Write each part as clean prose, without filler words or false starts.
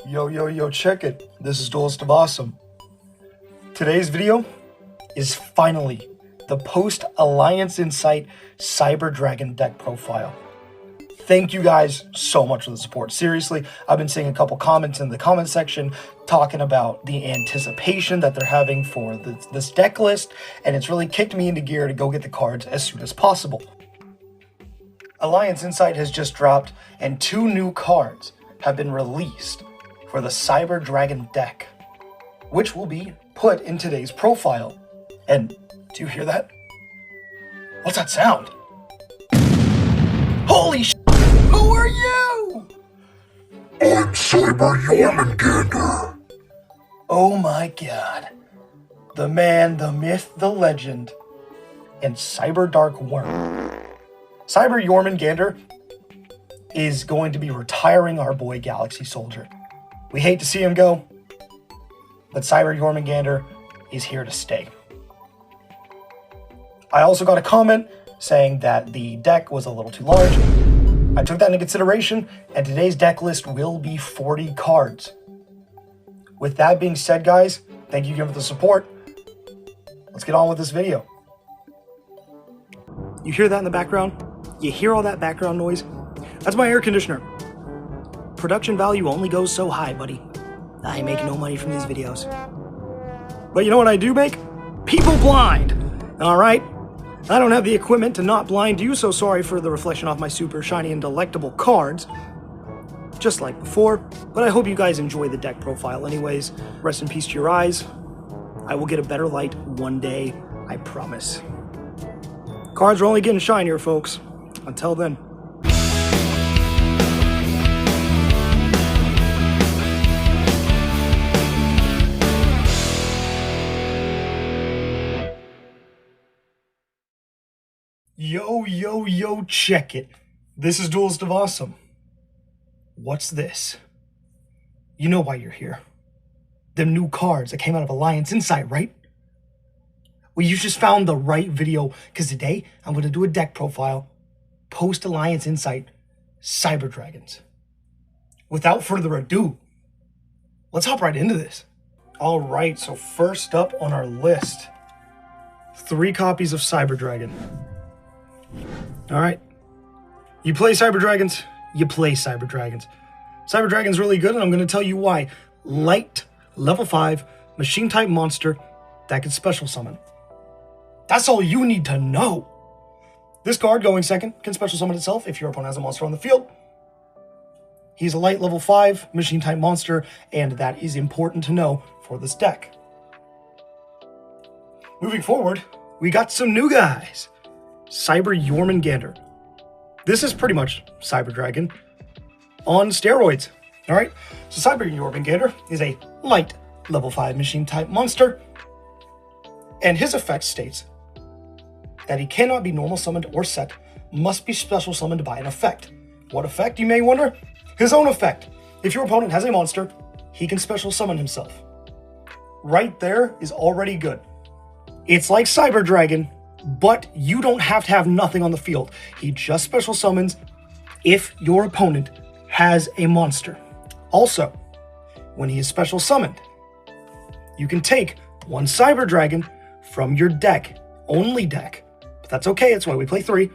Yo, check it. This is Duelist of Awesome. Today's video is finally the post-Alliance Insight Cyber Dragon deck profile. Thank you guys so much for the support. Seriously, I've been seeing a couple comments in the comment section talking about the anticipation that they're having for this deck list, and it's really kicked me into gear to go get the cards as soon as possible. Alliance Insight has just dropped, and 2 new cards have been released for the Cyber Dragon deck, which will be put in today's profile. And do you hear that? What's that sound? Holy sh! Who are you? I'm Cyber. Oh my god. The man, the myth, the legend, and Cyberdark Worm. Cyber Jormungandr is going to be retiring our boy Galaxy Soldier. We hate to see him go, but Cyber Jormungandr is here to stay. I also got a comment saying that the deck was a little too large. I took that into consideration, and today's deck list will be 40 cards. With that being said, guys, thank you again for the support. Let's get on with this video. You hear that in the background? You hear all that background noise? That's my air conditioner. Production value only goes so high, buddy. I make no money from these videos. But you know what I do make? People blind! Alright? I don't have the equipment to not blind you, so sorry for the reflection off my super shiny and delectable cards. Just like before, but I hope you guys enjoy the deck profile anyways. Rest in peace to your eyes. I will get a better light one day, I promise. Cards are only getting shinier, folks. Until then. Yo, check it. This is Duelist of Awesome. What's this? You know why you're here. Them new cards that came out of Alliance Insight, right? Well, you just found the right video, because today I'm going to do a deck profile, post-Alliance Insight, Cyber Dragons. Without further ado, let's hop right into this. All right, so first up on our list, 3 copies of Cyber Dragon. All right, you play Cyber Dragons, you play Cyber Dragons. Cyber Dragon's really good, and I'm going to tell you why. Light, level 5, machine type monster that can special summon. That's all you need to know. This card, going second, can special summon itself if your opponent has a monster on the field. He's a light level 5 machine type monster, and that is important to know for this deck. Moving forward, we got some new guys. Cyber Jormungandr. This is pretty much Cyber Dragon on steroids. All right, so Cyber Jormungandr is a light level 5 machine type monster, and his effect states that he cannot be normal summoned or set, must be special summoned by an effect. What effect, you may wonder? His own effect. If your opponent has a monster, he can special summon himself. Right there is already good. It's like Cyber Dragon, but you don't have to have nothing on the field. He just special summons if your opponent has a monster. Also, when he is special summoned, you can take 1 Cyber Dragon from your deck, only deck, but that's okay, that's why we play 3,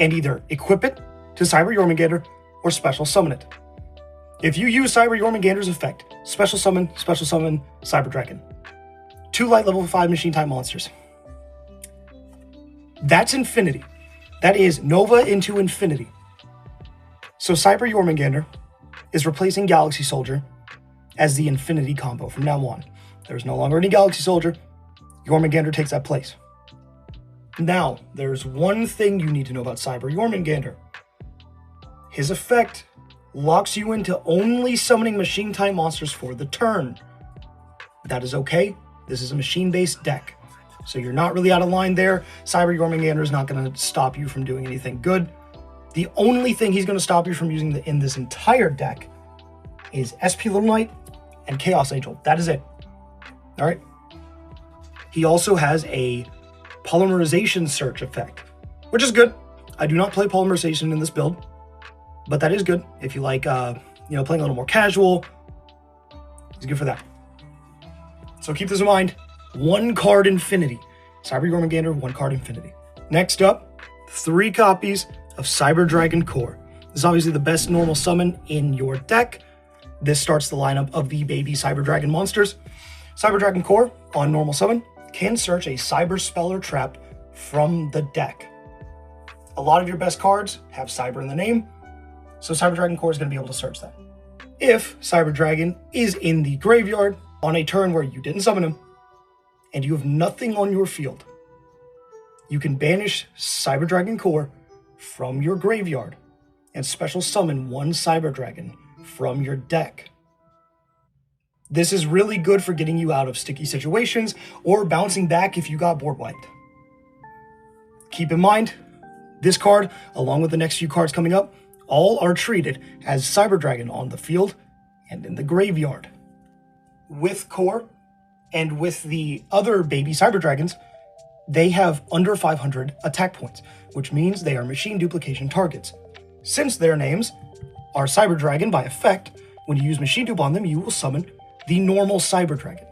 and either equip it to Cyber Jormungandr or special summon it. If you use Cyber Jormungandr's effect, special summon, Cyber Dragon. 2 light level 5 machine type monsters. That's infinity. That is Nova into infinity. So Cyber Jormungandr is replacing Galaxy Soldier as the infinity combo from now on. There's no longer any Galaxy Soldier. Jormungandr takes that place. Now, there's one thing you need to know about Cyber Jormungandr. His effect locks you into only summoning machine type monsters for the turn. That is okay. This is a machine-based deck, so you're not really out of line there. Cyber Jormungandr is not going to stop you from doing anything good. The only thing he's going to stop you from using in this entire deck is SP Little Knight and Chaos Angel. That is it. All right. He also has a polymerization search effect, which is good. I do not play polymerization in this build, but that is good if you like, playing a little more casual, He's good for that. So keep this in mind. 1 card infinity. Cyber Jormungandr, 1 card infinity. Next up, 3 copies of Cyberdragon Core. This is obviously the best normal summon in your deck. This starts the lineup of the baby Cyberdragon monsters. Cyberdragon Core, on normal summon, can search a Cyber spell or trap from the deck. A lot of your best cards have Cyber in the name, so Cyberdragon Core is going to be able to search that. If Cyberdragon is in the graveyard on a turn where you didn't summon him, and you have nothing on your field, you can banish Cyberdragon Core from your graveyard and special summon 1 Cyberdragon from your deck. This is really good for getting you out of sticky situations or bouncing back if you got board wiped. Keep in mind, this card, along with the next few cards coming up, all are treated as Cyberdragon on the field and in the graveyard. With Core and with the other baby Cyberdragons, they have under 500 attack points, which means they are machine duplication targets. Since their names are Cyberdragon by effect, when you use machine dupe on them, you will summon the normal Cyberdragon,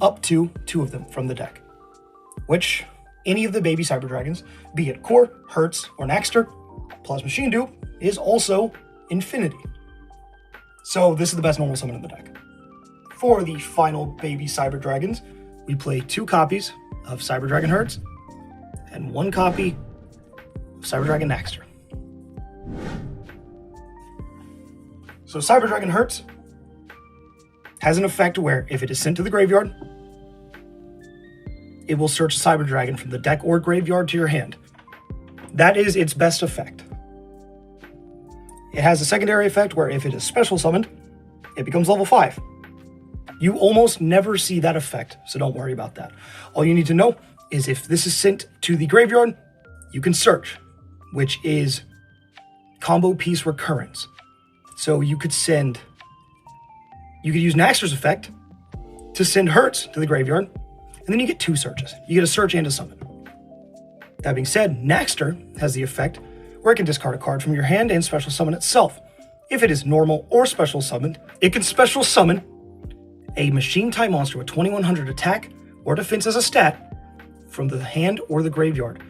up to 2 of them from the deck, which any of the baby Cyberdragons, be it Core, Hertz, or Naxter, plus machine dupe, is also infinity. So this is the best normal summon in the deck. For the final baby Cyberdragons, we play 2 copies of Cyberdragon Hertz and 1 copy of Cyberdragon Naxter. So Cyberdragon Hertz has an effect where if it is sent to the graveyard, it will search Cyberdragon from the deck or graveyard to your hand. That is its best effect. It has a secondary effect where if it is special summoned, it becomes level 5. You almost never see that effect, so don't worry about that. All you need to know is if this is sent to the graveyard, you can search, which is combo piece recurrence. So you could use Naxter's effect to send Hertz to the graveyard, and then you get 2 searches. You get a search and a summon. That being said, Naxter has the effect where it can discard a card from your hand and special summon itself. If it is normal or special summoned, it can special summon a machine type monster with 2100 attack or defense as a stat from the hand or the graveyard.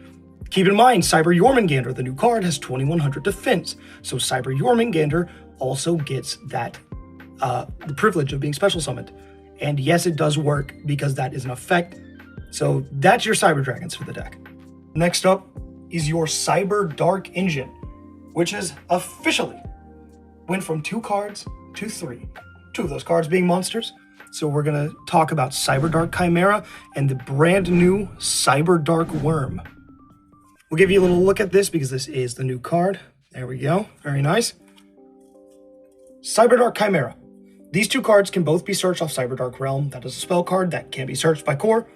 Keep in mind, Cyber Jormungandr, the new card, has 2100 defense, so Cyber Jormungandr also gets that the privilege of being special summoned. And yes, it does work because that is an effect. So that's your Cyber Dragons for the deck. Next up is your Cyberdark engine, which is officially went from 2 cards to 3. 2 of those cards being monsters. So we're gonna talk about Cyberdark Chimera and the brand new Cyberdark Worm. We'll give you a little look at this because this is the new card. There we go, very nice. Cyberdark Chimera. These 2 cards can both be searched off Cyberdark Realm. That is a spell card that can be searched by Core.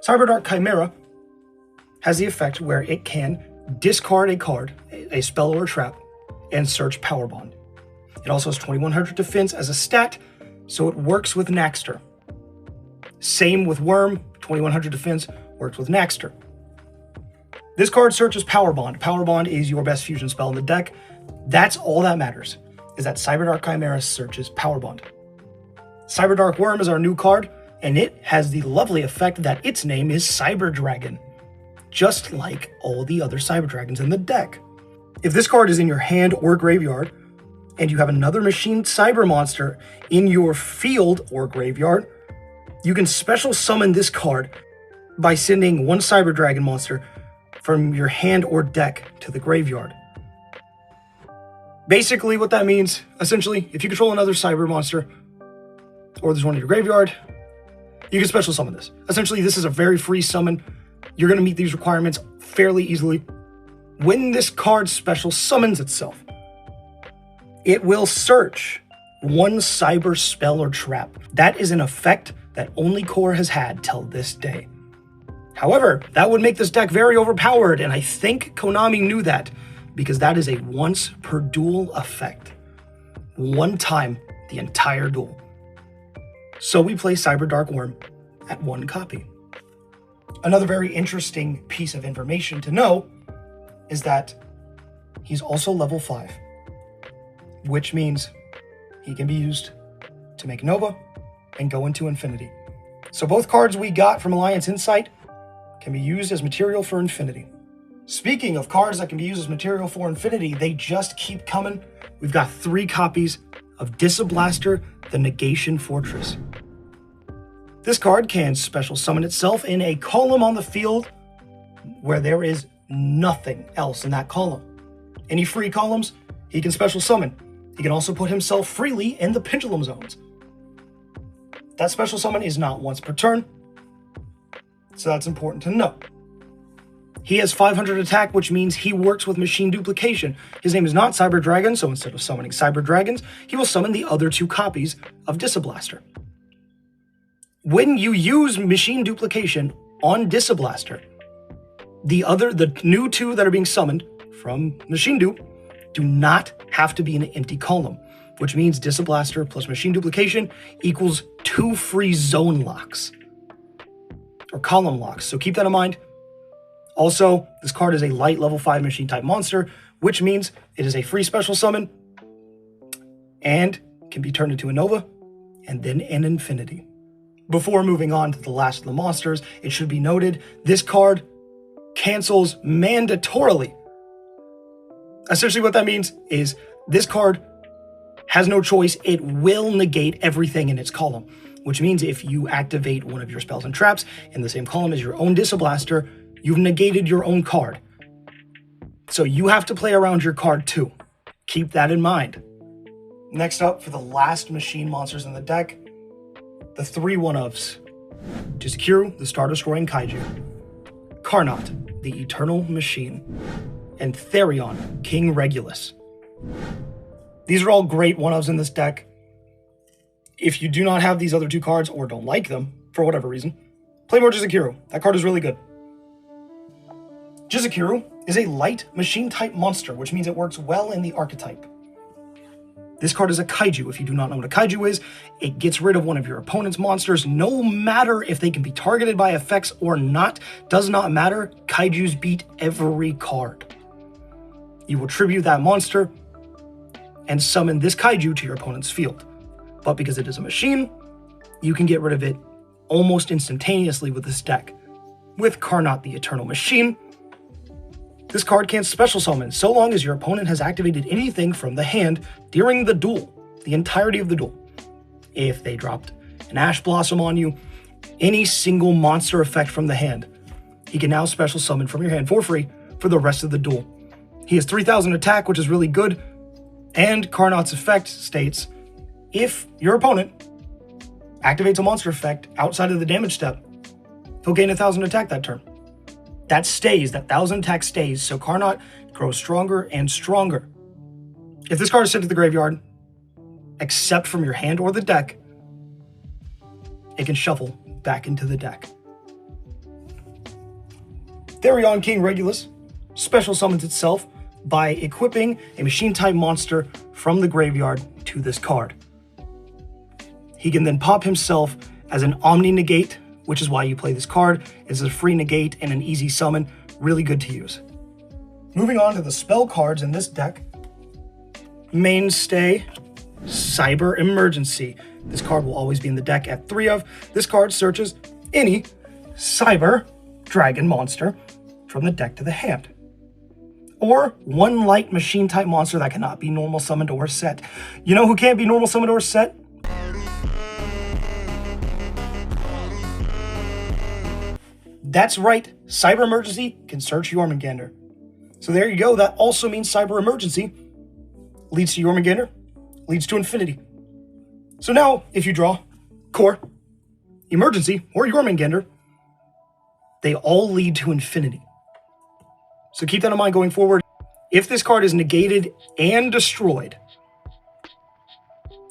Cyberdark Chimera has the effect where it can discard a card, a spell or a trap, and search Power Bond. It also has 2100 defense as a stat, so it works with Naxter. Same with Worm, 2100 defense, works with Naxter. This card searches Power Bond. Power Bond is your best fusion spell in the deck. That's all that matters, is that Cyberdark Chimera searches Power Bond. Cyberdark Worm is our new card, and it has the lovely effect that its name is Cyberdragon, just like all the other Cyberdragons in the deck. If this card is in your hand or graveyard, and you have another machine cyber monster in your field or graveyard, you can special summon this card by sending 1 Cyberdragon monster from your hand or deck to the graveyard. Basically what that means, essentially, if you control another cyber monster, or there's one in your graveyard, you can special summon this. Essentially, this is a very free summon. You're going to meet these requirements fairly easily. When this card special summons itself, it will search 1 cyber spell or trap. That is an effect that only Core has had till this day. However, that would make this deck very overpowered, and I think Konami knew that, because that is a once per duel effect. 1 time the entire duel. So we play Cyberdark Worm at 1 copy. Another very interesting piece of information to know is that he's also level 5, which means he can be used to make Nova and go into Infinity. So both cards we got from Alliance Insight can be used as material for Infinity. Speaking of cards that can be used as material for Infinity, they just keep coming. We've got 3 copies of Disablaster, the Negation Fortress. This card can special summon itself in a column on the field where there is nothing else in that column. Any free columns, he can special summon. He can also put himself freely in the Pendulum Zones. That special summon is not once per turn, so that's important to know. He has 500 attack, which means he works with machine duplication. His name is not Cyber Dragon, so instead of summoning Cyber Dragons, he will summon the other 2 copies of Disablaster. When you use machine duplication on Disablaster, the new 2 that are being summoned from machine dupe do not have to be in an empty column, which means Disablaster plus machine duplication equals 2 free zone locks or column locks. So keep that in mind. Also, this card is a light level 5 machine type monster, which means it is a free special summon and can be turned into a Nova and then an Infinity. Before moving on to the last of the monsters, it should be noted this card cancels mandatorily. Essentially what that means is this card has no choice. It will negate everything in its column, which means if you activate one of your spells and traps in the same column as your own Disablaster, you've negated your own card. So you have to play around your card too. Keep that in mind. Next up, for the last machine monsters in the deck, the 3 one-ofs. Jizukiru, the Star-Destroying Kaiju. Carnot, the Eternal Machine. And Therion, King Regulus. These are all great one-ofs in this deck. If you do not have these other 2 cards or don't like them, for whatever reason, play more Jizukiru. That card is really good. Jizukiru is a light machine-type monster, which means it works well in the archetype. This card is a kaiju. If you do not know what a kaiju is, it gets rid of one of your opponent's monsters, no matter if they can be targeted by effects or not. Does not matter. Kaijus beat every card. You will tribute that monster and summon this kaiju to your opponent's field. But because it is a machine, you can get rid of it almost instantaneously with this deck. With Carnot, the Eternal Machine, this card can't special summon so long as your opponent has activated anything from the hand during the duel, the entirety of the duel. If they dropped an Ash Blossom on you, any single monster effect from the hand, he can now special summon from your hand for free for the rest of the duel. He has 3,000 attack, which is really good, and Carnot's effect states, if your opponent activates a monster effect outside of the damage step, he'll gain 1,000 attack that turn. That stays, that 1,000 attack stays, so Carnot grows stronger and stronger. If this card is sent to the graveyard, except from your hand or the deck, it can shuffle back into the deck. Therion, King Regulus special summons itself by equipping a machine-type monster from the graveyard to this card. He can then pop himself as an Omni-Negate, which is why you play this card. It's a free negate and an easy summon, really good to use. Moving on to the spell cards in this deck. Mainstay, Cyber Emergency. This card will always be in the deck at 3 of. This card searches any Cyber Dragon monster from the deck to the hand. Or 1 light machine type monster that cannot be normal summoned or set. You know who can't be normal summoned or set? That's right, Cyber Emergency can search Jormungandr. So there you go, that also means Cyber Emergency leads to Jormungandr, leads to Infinity. So now, if you draw Core, Emergency, or Jormungandr, they all lead to Infinity. So keep that in mind going forward. If this card is negated and destroyed,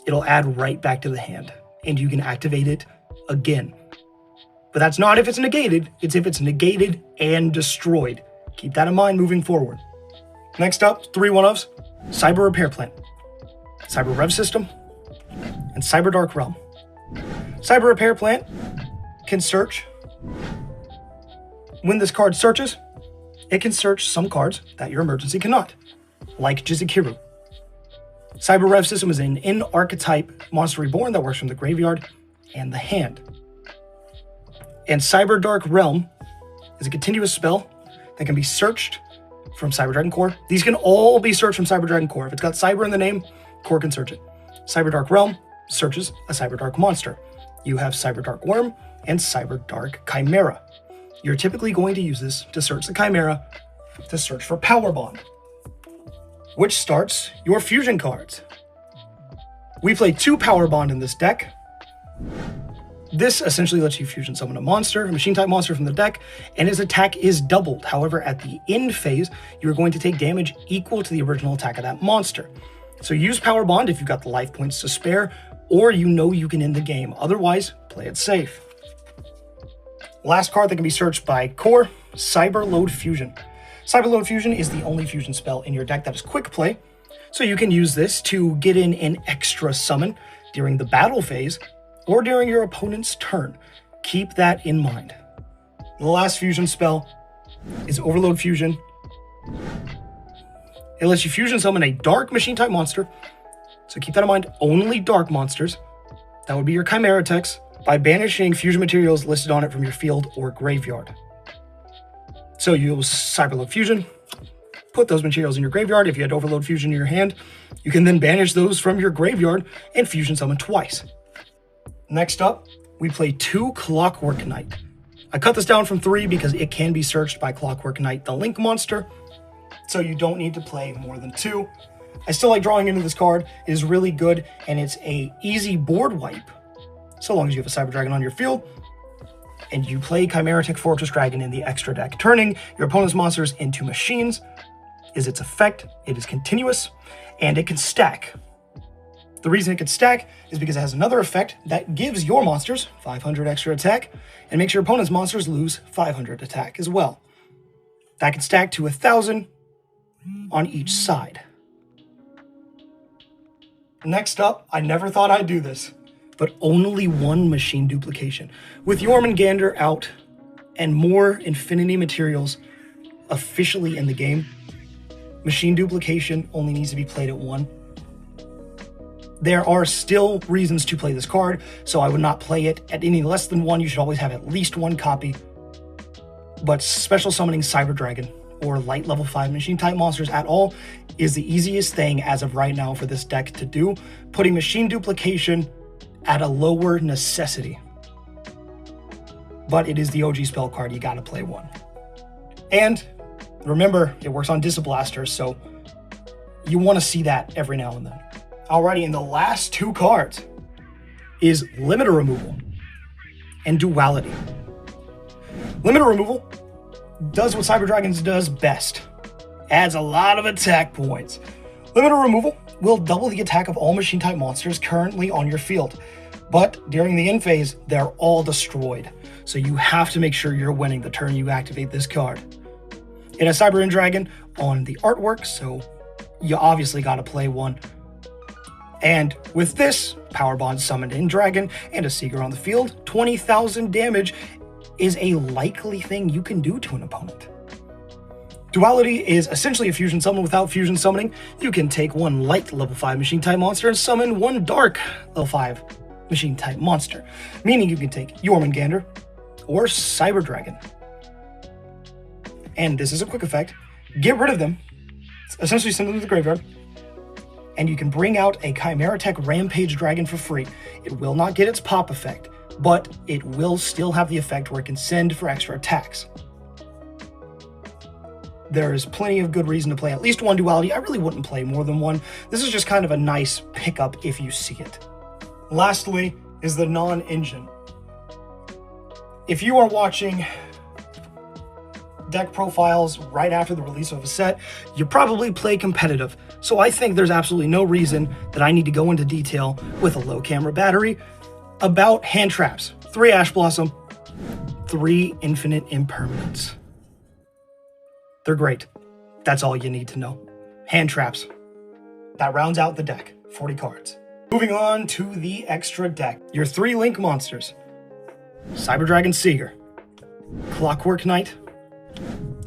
it'll add right back to the hand, and you can activate it again. But that's not if it's negated, it's if it's negated and destroyed. Keep that in mind moving forward. Next up, 3 one-ofs, Cyber Repair Plant, Cyber Rev System, and Cyberdark Realm. Cyber Repair Plant can search. When this card searches, it can search some cards that your emergency cannot, like Jizukiru. Cyber Rev System is an in-archetype monster reborn that works from the graveyard and the hand. And Cyberdark Realm is a continuous spell that can be searched from Cyber Dragon Core. These can all be searched from Cyber Dragon Core. If it's got Cyber in the name, Core can search it. Cyberdark Realm searches a Cyberdark monster. You have Cyberdark Worm and Cyberdark Chimera. You're typically going to use this to search the Chimera to search for Power Bond, which starts your fusion cards. We play 2 Power Bond in this deck. This essentially lets you fusion summon a monster, a machine-type monster from the deck, and his attack is doubled. However, at the end phase, you're going to take damage equal to the original attack of that monster. So use Power Bond if you've got the life points to spare, or you know you can end the game. Otherwise, play it safe. Last card that can be searched by Core, Cyberload Fusion. Cyberload Fusion is the only fusion spell in your deck that is quick play, so you can use this to get in an extra summon during the battle phase or during your opponent's turn. Keep that in mind. The last fusion spell is Overload Fusion. It lets you fusion summon a dark machine-type monster, so keep that in mind, only dark monsters. That would be your Chimera Tex, by banishing fusion materials listed on it from your field or graveyard. So you use Cyberload Fusion, put those materials in your graveyard. If you had Overload Fusion in your hand, you can then banish those from your graveyard and fusion summon twice. Next up, we play 2 Clockwork Knight. I cut this down from 3 because it can be searched by Clockwork Knight, the Link monster, so you don't need to play more than 2. I still like drawing into this card. It is really good, and it's a easy board wipe, so long as you have a Cyber Dragon on your field, and you play Chimera Tech Fortress Dragon in the extra deck. Turning your opponent's monsters into machines is its effect. It is continuous, and it can stack. The reason it can stack is because it has another effect that gives your monsters 500 extra attack and makes your opponent's monsters lose 500 attack as well. That can stack to 1,000 on each side. Next up, I never thought I'd do this, but only 1 machine duplication. With Jormungandr out and more Infinity materials officially in the game, machine duplication only needs to be played at 1. There are still reasons to play this card, so I would not play it at any less than 1. You should always have at least 1 copy. But special summoning Cyber Dragon or light level 5 machine type monsters at all is the easiest thing as of right now for this deck to do, putting machine duplication at a lower necessity. But it is the OG spell card, you gotta play 1. And remember, it works on Disblasters, so you wanna see that every now and then. Alrighty, and the last 2 cards is Limiter Removal and Duality. Limiter Removal does what Cyber Dragons does best. Adds a lot of attack points. Limiter Removal will double the attack of all machine-type monsters currently on your field, but during the end phase, they're all destroyed. So you have to make sure you're winning the turn you activate this card. It has Cyber Dragon on the artwork, so you obviously gotta play 1. And with this, Power Bond summoned in Dragon and a Seeker on the field, 20,000 damage is a likely thing you can do to an opponent. Duality is essentially a fusion summon without fusion summoning. You can take 1 light level 5 machine type monster and summon 1 dark level 5 machine type monster, meaning you can take Jormungandr or Cyber Dragon. And this is a quick effect. Get rid of them, essentially send them to the graveyard, and you can bring out a Chimera Tech Rampage Dragon for free. It will not get its pop effect, but it will still have the effect where it can send for extra attacks. There is plenty of good reason to play at least 1 Duality. I really wouldn't play more than 1. This is just kind of a nice pickup if you see it. Lastly is the non-engine. If you are watching deck profiles right after the release of a set, you probably play competitive. So I think there's absolutely no reason that I need to go into detail with a low camera battery about hand traps. 3 Ash Blossom, 3 Infinite Impermanence. They're great. That's all you need to know. Hand traps. That rounds out the deck. 40 cards. Moving on to the extra deck. Your 3 Link monsters. Cyber Dragon Seeker, Clockwork Knight,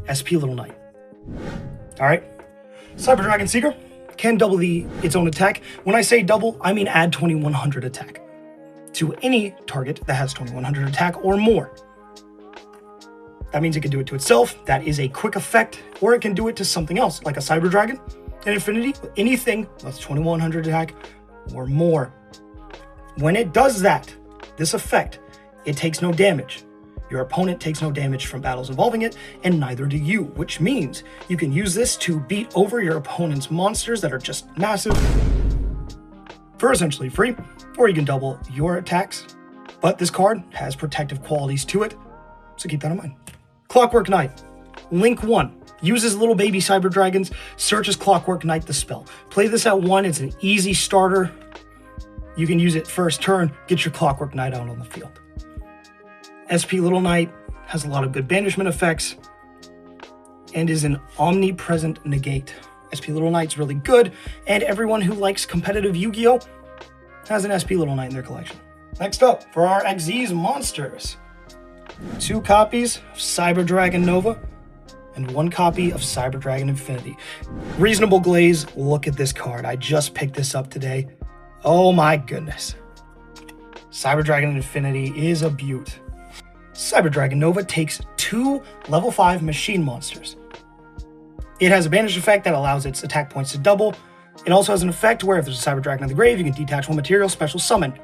SP Little Knight. Alright. Cyber Dragon Seeker can double its own attack. When I say double, I mean add 2100 attack to any target that has 2100 attack or more. That means it can do it to itself. That is a quick effect, or it can do it to something else, like a Cyber Dragon, an Infinity, anything that's 2100 attack or more. When it does that, this effect, it takes no damage. Your opponent takes no damage from battles involving it, and neither do you, which means you can use this to beat over your opponent's monsters that are just massive for essentially free, or you can double your attacks. But this card has protective qualities to it, so keep that in mind. Clockwork Knight. Link 1. Uses little baby Cyber Dragons, searches Clockwork Knight the spell. Play this at 1, it's an easy starter. You can use it first turn, get your Clockwork Knight out on the field. SP Little Knight has a lot of good banishment effects and is an omnipresent negate. SP Little Knight's really good, and everyone who likes competitive Yu-Gi-Oh! Has an SP Little Knight in their collection. Next up, for our Xyz monsters, 2 copies of Cyber Dragon Nova and 1 copy of Cyber Dragon Infinity. Reasonable Glaze, look at this card. I just picked this up today. Oh my goodness. Cyber Dragon Infinity is a beaut. Cyber Dragon Nova takes 2 level 5 machine monsters. It has a banish effect that allows its attack points to double. It also has an effect where if there's a Cyber Dragon in the grave, you can detach 1 material, special summon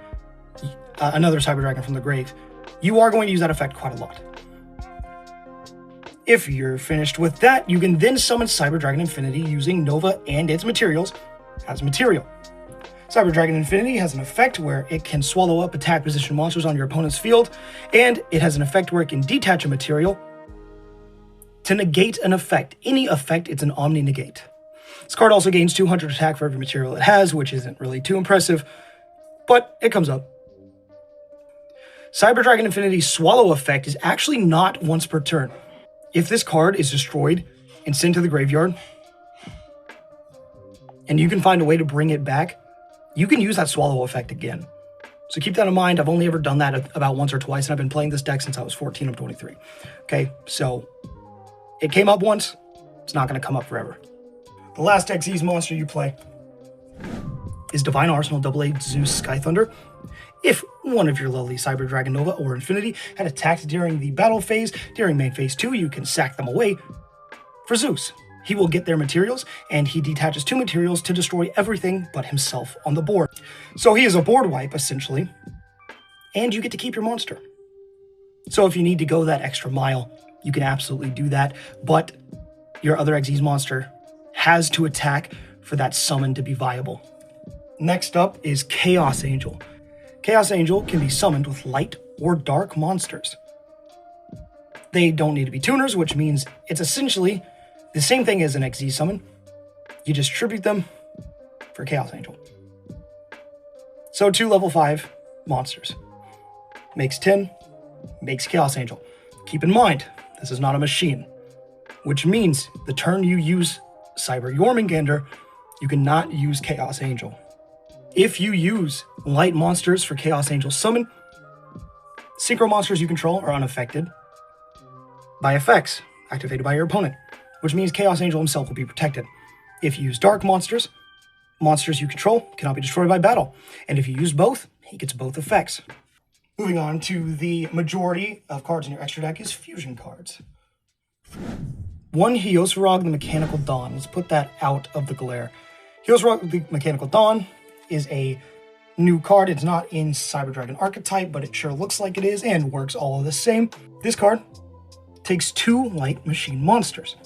another Cyber Dragon from the grave. You are going to use that effect quite a lot. If you're finished with that, you can then summon Cyber Dragon Infinity using Nova and its materials as material. Cyber Dragon Infinity has an effect where it can swallow up attack position monsters on your opponent's field, and it has an effect where it can detach a material to negate an effect. Any effect, it's an Omni Negate. This card also gains 200 attack for every material it has, which isn't really too impressive, but it comes up. Cyber Dragon Infinity's Swallow effect is actually not once per turn. If this card is destroyed and sent to the graveyard, and you can find a way to bring it back, you can use that Swallow effect again. So keep that in mind. I've only ever done that about once or twice, and I've been playing this deck since I was 14 of 23. Okay, so it came up once, it's not going to come up forever. The last Xyz monster you play is Divine Arsenal AA Zeus Sky Thunder. If one of your lovely Cyber Dragon Nova or Infinity had attacked during the battle phase, during main phase 2, you can sack them away for Zeus. He will get their materials, and he detaches 2 materials to destroy everything but himself on the board. So he is a board wipe, essentially, and you get to keep your monster. So if you need to go that extra mile, you can absolutely do that, but your other Xyz monster has to attack for that summon to be viable. Next up is Chaos Angel. Chaos Angel can be summoned with light or dark monsters. They don't need to be tuners, which means it's essentially the same thing as an Xyz summon. You just tribute them for Chaos Angel. So 2 level 5 monsters. Makes 10, makes Chaos Angel. Keep in mind, this is not a machine, which means the turn you use Cyber Jormungandr, you cannot use Chaos Angel. If you use light monsters for Chaos Angel summon, synchro monsters you control are unaffected by effects activated by your opponent, which means Chaos Angel himself will be protected. If you use dark monsters, monsters you control cannot be destroyed by battle. And if you use both, he gets both effects. Moving on to the majority of cards in your extra deck is fusion cards. 1 Hyosarog the Mechanical Dawn. Let's put that out of the glare. Hyosarog the Mechanical Dawn is a new card. It's not in Cyber Dragon archetype, but it sure looks like it is and works all the same. This card takes 2 light machine monsters.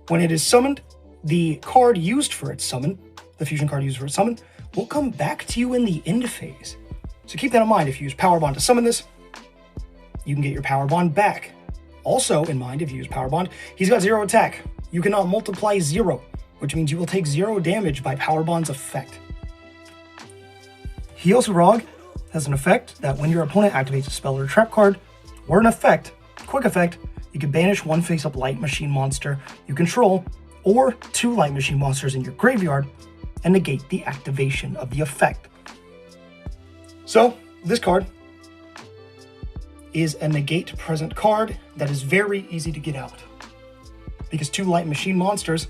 When it is summoned, the card used for its summon, the fusion card used for its summon, will come back to you in the end phase. So keep that in mind. If you use Power Bond to summon this, you can get your Power Bond back. Also in mind, if you use Power Bond, he's got 0 attack. You cannot multiply 0, which means you will take 0 damage by Power Bond's effect. Hyosarog has an effect that when your opponent activates a spell or a trap card, or an effect, quick effect, you can banish 1 face-up light machine monster you control, or 2 light machine monsters in your graveyard, and negate the activation of the effect. So, this card is a negate present card that is very easy to get out, because 2 light machine monsters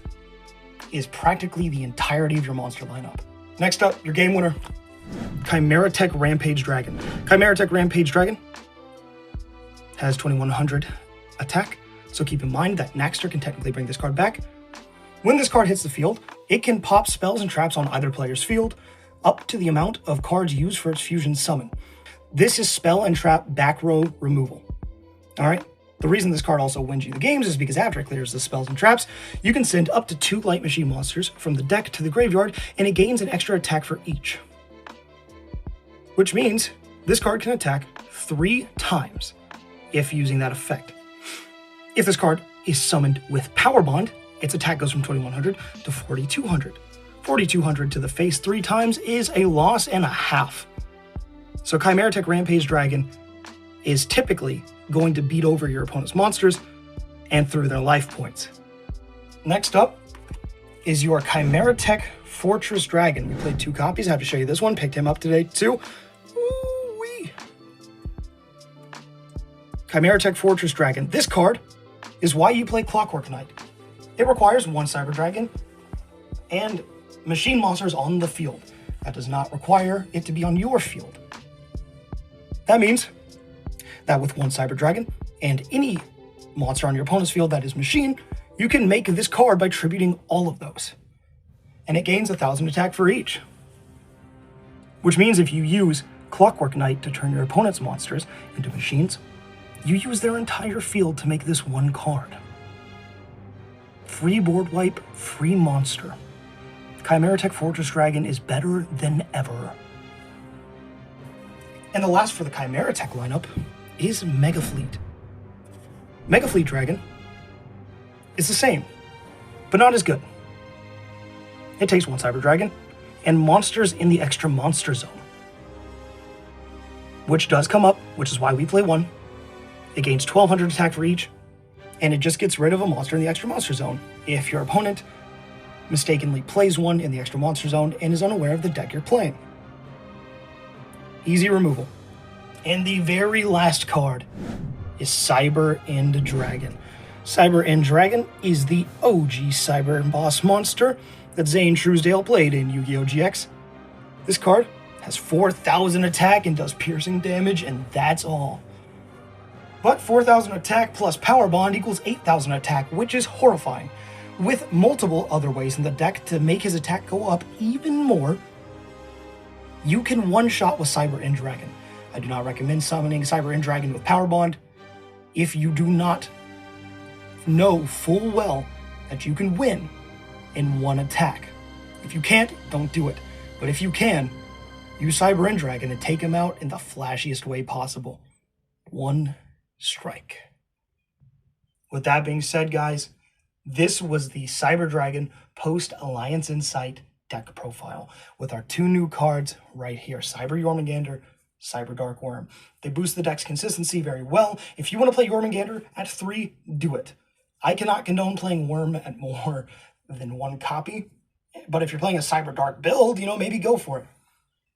is practically the entirety of your monster lineup. Next up, your game winner, Chimera Tech Rampage Dragon. Chimera Tech Rampage Dragon has 2100 attack, so keep in mind that Naxter can technically bring this card back. When this card hits the field, it can pop spells and traps on either player's field, up to the amount of cards used for its fusion summon. This is spell and trap back row removal. Alright? The reason this card also wins you the games is because after it clears the spells and traps, you can send up to 2 Light Machine monsters from the deck to the graveyard, and it gains an extra attack for each. Which means this card can attack 3 times if using that effect. If this card is summoned with Power Bond, its attack goes from 2100 to 4200. 4200 to the face 3 times is a loss and a half. So Chimera Tech Rampage Dragon is typically going to beat over your opponent's monsters and through their life points. Next up is your Chimera Tech Fortress Dragon. We played 2 copies. I have to show you this one. Picked him up today too. Ooh-wee. Chimera Tech Fortress Dragon. This card is why you play Clockwork Knight. It requires 1 Cyber Dragon and machine monsters on the field. That does not require it to be on your field. That means that with 1 Cyber Dragon and any monster on your opponent's field that is machine, you can make this card by tributing all of those. And it gains 1000 attack for each. Which means if you use Clockwork Knight to turn your opponent's monsters into machines, you use their entire field to make this 1 card. Free board wipe, free monster. Chimera Tech Fortress Dragon is better than ever. And the last for the Chimera Tech lineup is Mega Fleet. Mega Fleet Dragon is the same, but not as good. It takes 1 Cyber Dragon and monsters in the extra monster zone, which does come up, which is why we play 1. It gains 1200 attack for each, and it just gets rid of a monster in the extra monster zone if your opponent mistakenly plays 1 in the extra monster zone and is unaware of the deck you're playing. Easy removal. And the very last card is Cyber End Dragon. Cyber End Dragon is the OG Cyber Boss monster that Zane Truesdale played in Yu-Gi-Oh! GX. This card has 4000 attack and does piercing damage, and that's all. But 4000 attack plus Power Bond equals 8000 attack, which is horrifying, with multiple other ways in the deck to make his attack go up even more. You can one-shot with Cyber End Dragon. I do not recommend summoning Cyber End Dragon with Power Bond if you do not know full well that you can win in 1 attack. If you can't, don't do it. But if you can, use Cyber End Dragon and take him out in the flashiest way possible. 1 strike. With that being said, guys, this was the Cyber Dragon post Alliance Insight deck profile with our 2 new cards right here, Cyber Jormungandr, Cyberdark Worm. They boost the deck's consistency very well. If you want to play Jormungandr at 3, do it. I cannot condone playing Worm at more than 1 copy, but if you're playing a Cyberdark build, maybe go for it.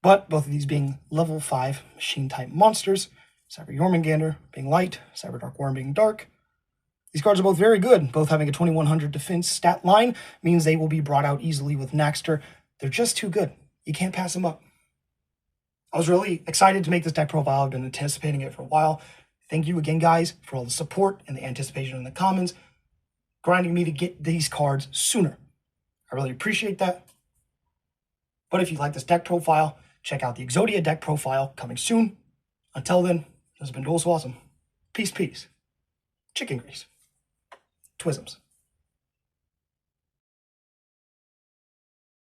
But both of these being level 5 machine type monsters, Cyber Jormungandr being light, Cyberdark Worm being dark, these cards are both very good. Both having a 2100 defense stat line means they will be brought out easily with Naxter. They're just too good. You can't pass them up. I was really excited to make this deck profile. I've been anticipating it for a while. Thank you again, guys, for all the support and the anticipation in the comments, grinding me to get these cards sooner. I really appreciate that. But if you like this deck profile, check out the Exodia deck profile coming soon. Until then, this has been Duel So Awesome. Peace, peace. Chicken grease. Twisms.